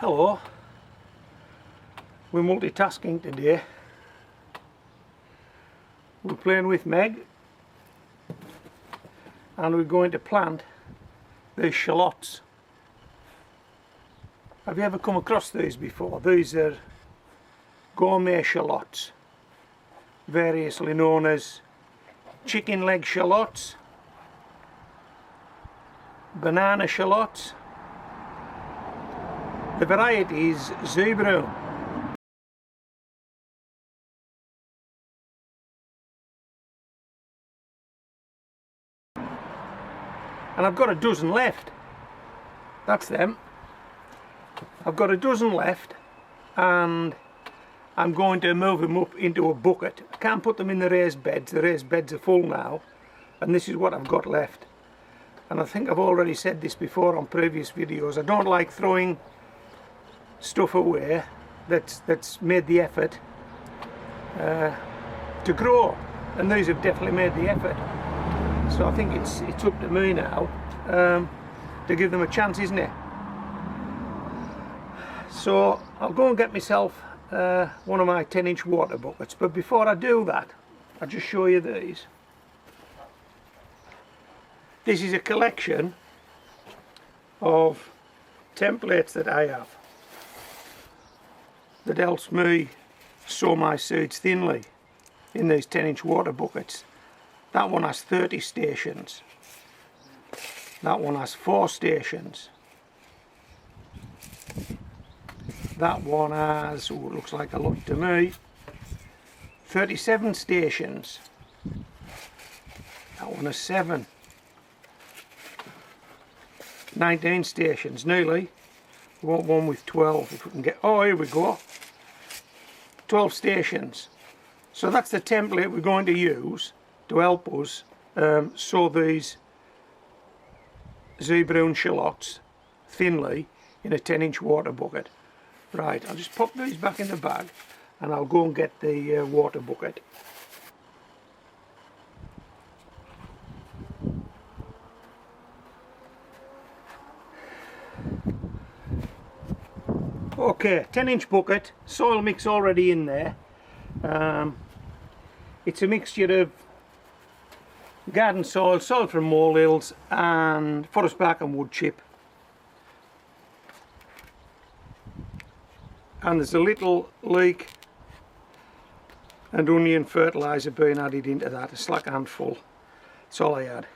Hello, we're multitasking today. We're playing with Meg and we're going to plant these shallots. Have you ever come across these before? These are gourmet shallots, variously known as chicken leg shallots, banana shallots. The variety is zebra. And I've got a dozen left. That's them. I've got a dozen left and I'm going to move them up into a bucket. I can't put them in the raised beds. The raised beds are full now and this is what I've got left. And I think I've already said this before on previous videos. I don't like throwing stuff away that's made the effort to grow, and these have definitely made the effort. So I think it's up to me now to give them a chance, isn't it? So I'll go and get myself one of my 10-inch water buckets, but before I do that I'll just show you these. This is a collection of templates that I have that helps me sow my seeds thinly in these 10-inch water buckets. That one has 30 stations. That one has 4 stations. That one has, oh, it looks like a lot to me, 37 stations. That one has 7. 19 stations, nearly. We want one with 12 if we can get, oh, here we go. 12 stations. So that's the template we're going to use to help us sow these zebra shallots thinly in a 10-inch water bucket. Right, I'll just pop these back in the bag and I'll go and get the water bucket. Okay, 10-inch bucket, soil mix already in there. It's a mixture of garden soil, soil from molehills and forest bark and wood chip. And there's a little leek and onion fertiliser being added into that, a slack handful. That's all I had.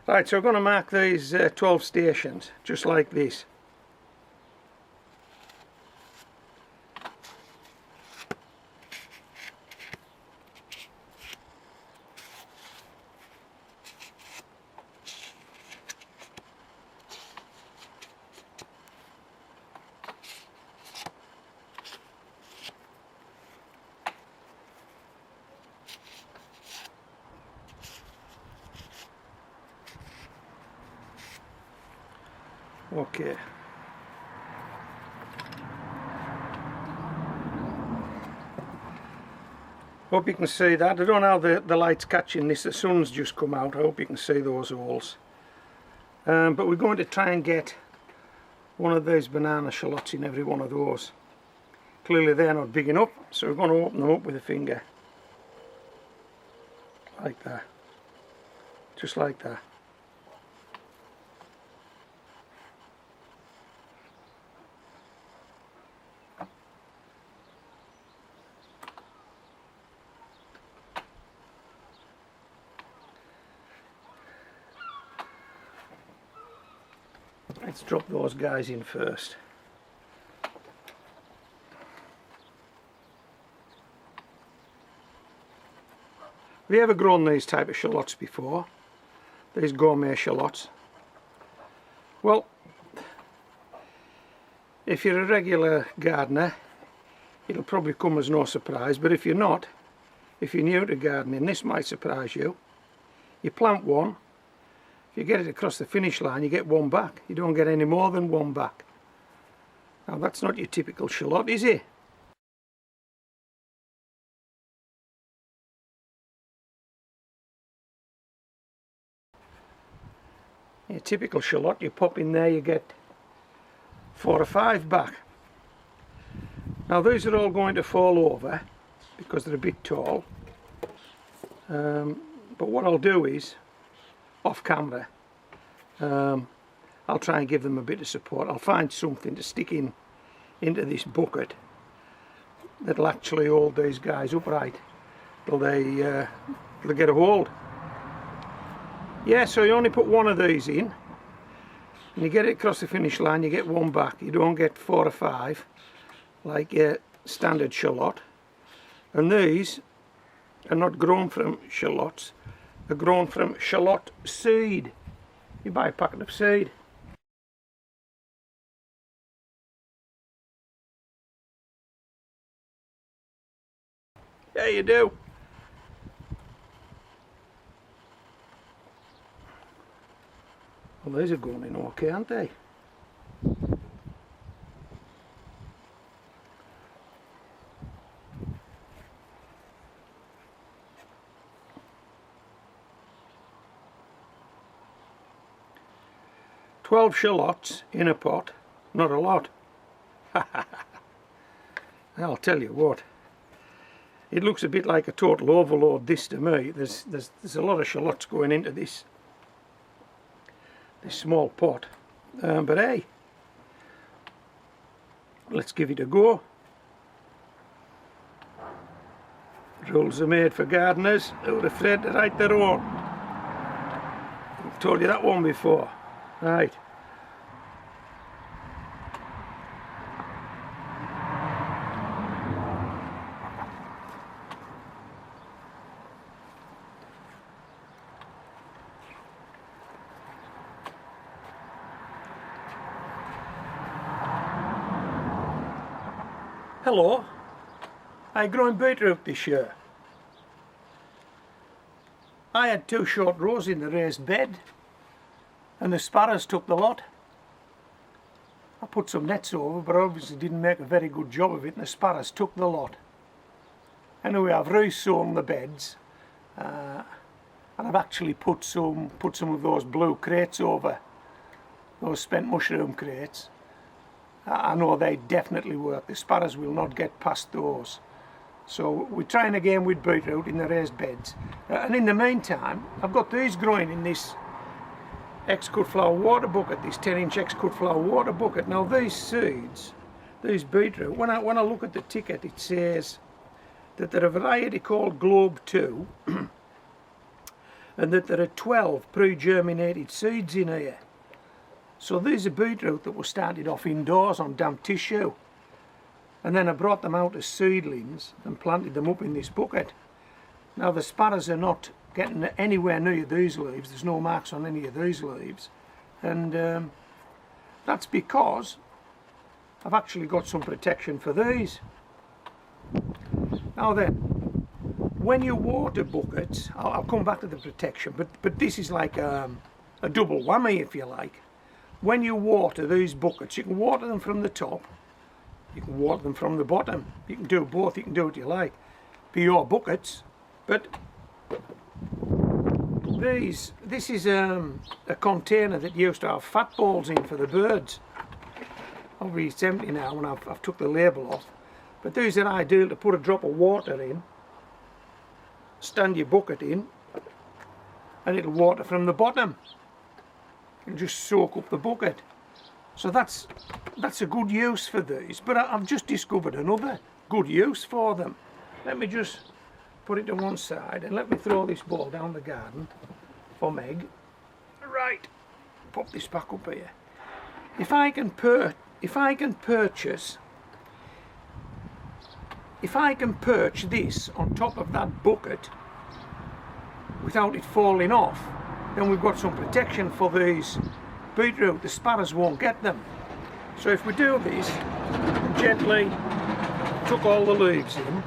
Right, so I'm going to mark these 12 stations, just like this. Okay. Hope you can see that. I don't know how the light's catching this. The sun's just come out. I hope you can see those holes. But we're going to try and get one of these banana shallots in every one of those. Clearly they're not big enough, so we're going to open them up with a finger. Like that. Just like that. Let's drop those guys in first. Have you ever grown these type of shallots before? These gourmet shallots? Well, if you're a regular gardener, it'll probably come as no surprise, but if you're not, if you're new to gardening, this might surprise you. You plant one. If you get it across the finish line, you get one back. You don't get any more than one back. Now that's not your typical shallot, is it? Your typical shallot, you pop in there, you get 4 or 5 back. Now these are all going to fall over because they're a bit tall, but what I'll do is, off camera, I'll try and give them a bit of support. I'll find something to stick into this bucket that'll actually hold these guys upright till they get a hold. Yeah, so you only put one of these in, and you get it across the finish line, you get one back. You don't get 4 or 5 like a standard shallot. And these are not grown from shallots, they're grown from shallot seed. You buy a packet of seed. Yeah, you do. Well, these are going in okay, aren't they? "12 shallots in a pot, not a lot." I'll tell you what, it looks a bit like a total overload, this, to me. There's a lot of shallots going into this small pot, but hey, let's give it a go. Rules are made for gardeners who are afraid to write their own. I've told you that one before. Right. Hello, I growing beetroot this year. I had 2 short rows in the raised bed, and the sparrows took the lot. I put some nets over, but obviously didn't make a very good job of it, and the sparrows took the lot. Anyway, I've re-sown the beds, and I've actually put some of those blue crates over, those spent mushroom crates. I know they definitely work. The sparrows will not get past those. So we're trying again with beetroot in the raised beds. And in the meantime, I've got these growing in this X-cut flower water bucket, this 10-inch X-cut flower water bucket. Now these seeds, these beetroot, when I look at the ticket, it says that they're a variety called Globe 2 and that there are 12 pre-germinated seeds in here. So these are beetroot that were started off indoors on damp tissue, and then I brought them out as seedlings and planted them up in this bucket. Now the sparrows are not getting anywhere near these leaves. There's no marks on any of these leaves, and that's because I've actually got some protection for these. Now then, when you water buckets, I'll come back to the protection, but this is like a double whammy, if you like. When you water these buckets, you can water them from the top, you can water them from the bottom. You can do both, you can do what you like. Be your buckets, but this is a container that used to have fat balls in for the birds. Obviously it's empty now when I've took the label off. But these are ideal to put a drop of water in, stand your bucket in, and it'll water from the bottom. It'll just soak up the bucket. So that's a good use for these. But I've just discovered another good use for them. Let me just put it to one side and let me throw this ball down the garden for Meg. Right, pop this back up here. If I can perch this on top of that bucket without it falling off, then we've got some protection for these beetroot. The sparrows won't get them. So if we do this, gently tuck all the leaves in,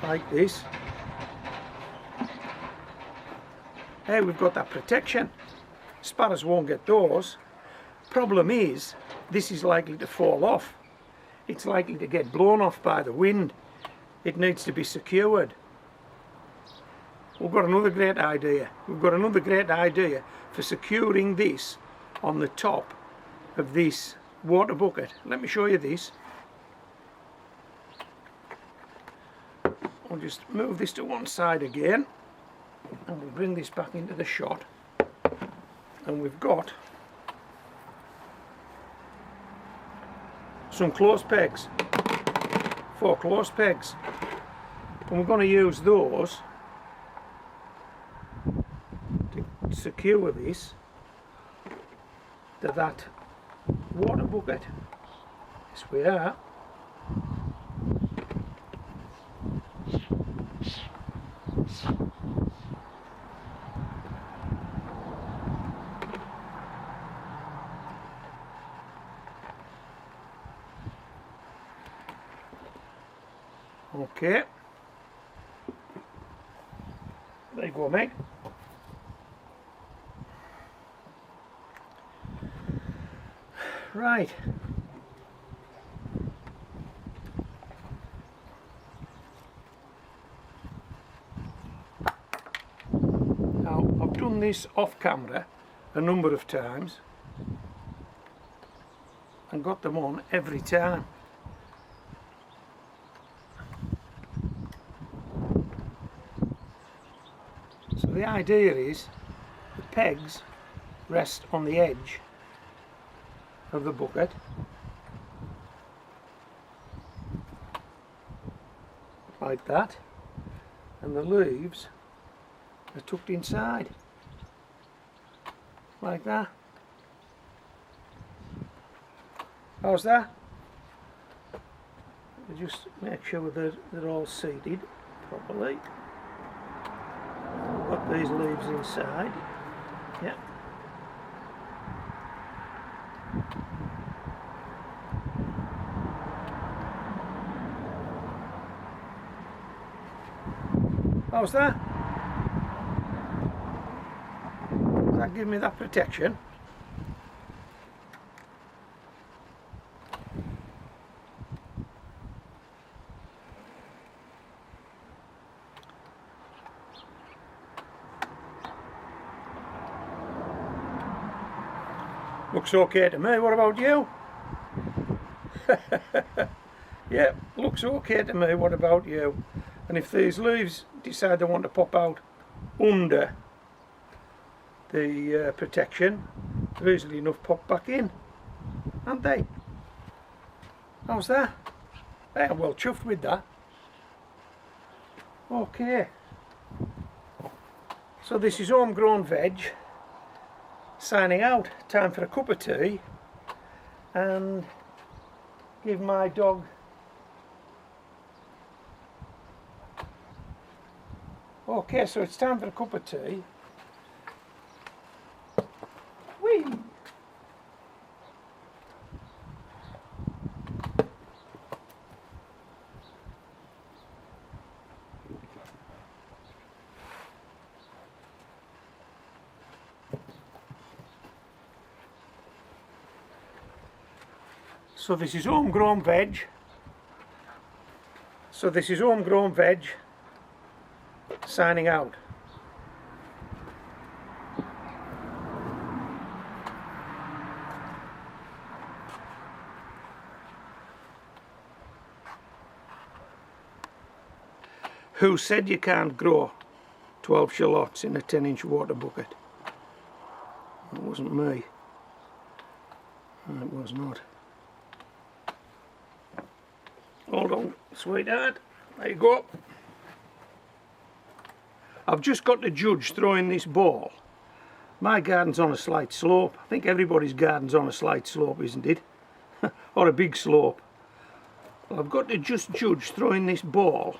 like this, hey, we've got that protection. Sparrows won't get those. Problem is, this is likely to fall off. It's likely to get blown off by the wind. It needs to be secured. We've got another great idea. We've got another great idea for securing this on the top of this water bucket. Let me show you this. We'll just move this to one side again, and we'll bring this back into the shot, and we've got some close pegs, 4 close pegs, and we're going to use those to secure this to that water bucket. Yes, we are. Okay. There you go, mate. Right. Now, I've done this off camera a number of times and got them on every time. So the idea is the pegs rest on the edge of the bucket, like that, and the leaves are tucked inside, like that. How's that? Just make sure they're all seated properly. We've got these leaves inside. Yeah. How's that? Does that give me that protection? Looks okay to me. What about you? Yeah, looks okay to me. What about you? And if these leaves decide they want to pop out under the protection, they're easily enough pop back in, aren't they? How's that? I'm well chuffed with that. Okay. So this is Homegrown Veg signing out. Time for a cup of tea and give my dog okay, so it's time for a cup of tea. Whee! So this is Homegrown Veg. So this is Homegrown Veg signing out. Who said you can't grow 12 shallots in a 10-inch water bucket? It wasn't me. It was not. Hold on, sweetheart. There you go. I've just got to judge throwing this ball. My garden's on a slight slope. I think everybody's garden's on a slight slope, isn't it? Or a big slope. Well, I've got to just judge throwing this ball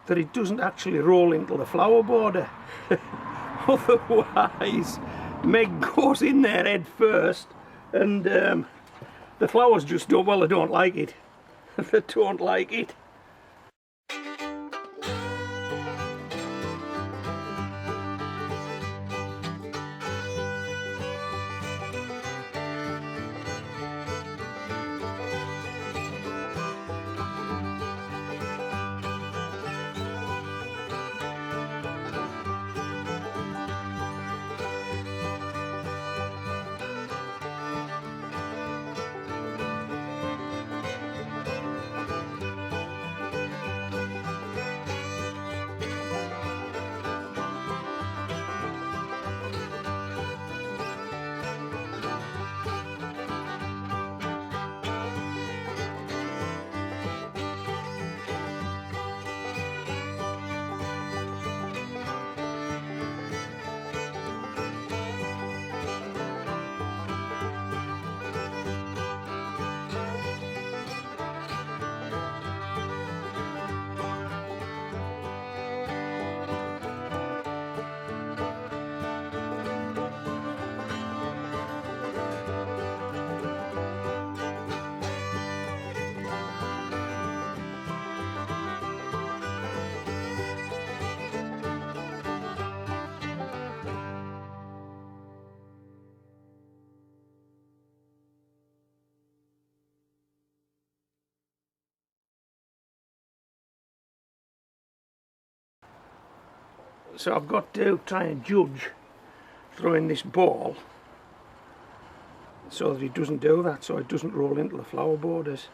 that it doesn't actually roll into the flower border. Otherwise, Meg goes in there head first and the flowers just don't, well, they don't like it. They don't like it. So I've got to try and judge throwing this ball so that it doesn't do that, so it doesn't roll into the flower borders.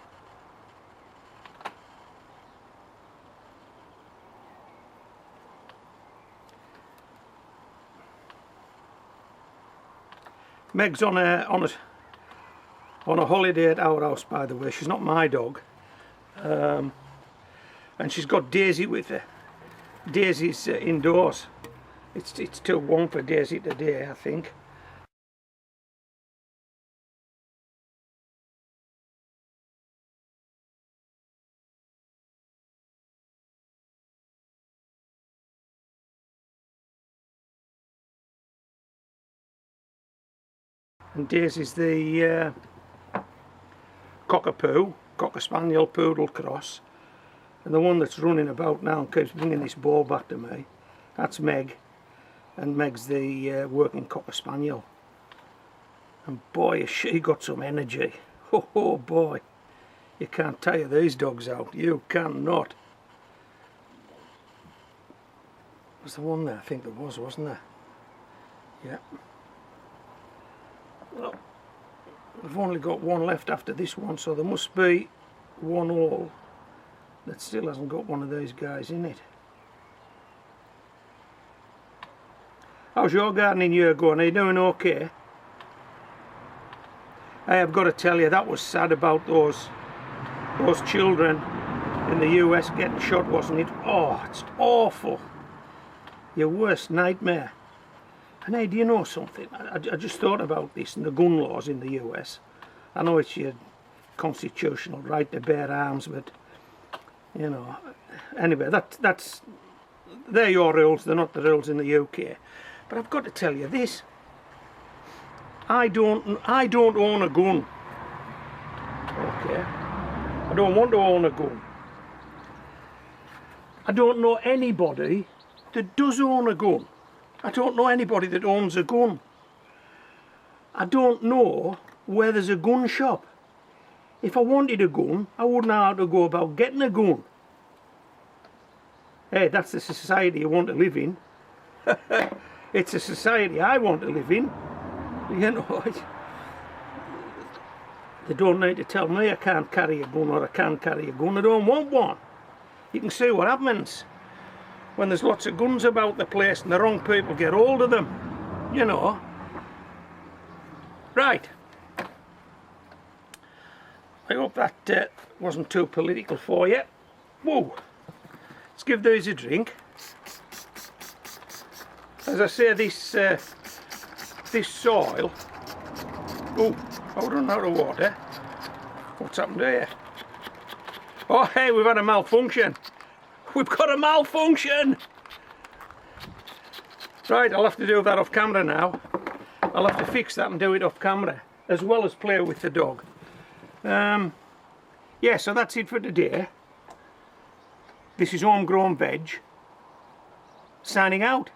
Meg's on a holiday at our house, by the way. She's not my dog, and she's got Daisy with her. Daisy's indoors. It's too warm for Daisy today, I think. And Daisy's the cockapoo, cocker spaniel poodle cross, and the one that's running about now and keeps bringing this ball back to me, that's Meg, and Meg's the working cocker spaniel. And boy, has she got some energy. Oh boy, you can't tire these dogs out, you cannot. Was the one there? I think there was, wasn't there? Yeah. Well, I've only got one left after this one, so there must be one all that still hasn't got one of these guys in it. How's your gardening year going? Are you doing okay? I have got to tell you, that was sad about those children in the US getting shot, wasn't it? Oh, it's awful. Your worst nightmare. And hey, do you know something? I just thought about this and the gun laws in the US. I know it's your constitutional right to bear arms, but you know, anyway, they're your rules. They're not the rules in the UK. But I've got to tell you this: I don't own a gun. Okay, I don't want to own a gun. I don't know anybody that does own a gun. I don't know anybody that owns a gun. I don't know where there's a gun shop. If I wanted a gun, I wouldn't know how to go about getting a gun. Hey, that's the society you want to live in. It's a society I want to live in. You know, they don't need to tell me I can't carry a gun or I can carry a gun. I don't want one. You can see what happens when there's lots of guns about the place and the wrong people get hold of them, you know. Right. I hope that wasn't too political for you. Whoa. Let's give these a drink. As I say, this soil... Oh, I've run out of water. What's happened here? Oh, hey, we've had a malfunction. We've got a malfunction! Right, I'll have to do that off camera now. I'll have to fix that and do it off camera, as well as play with the dog. Yeah, so that's it for today. This is Homegrown Veg, signing out.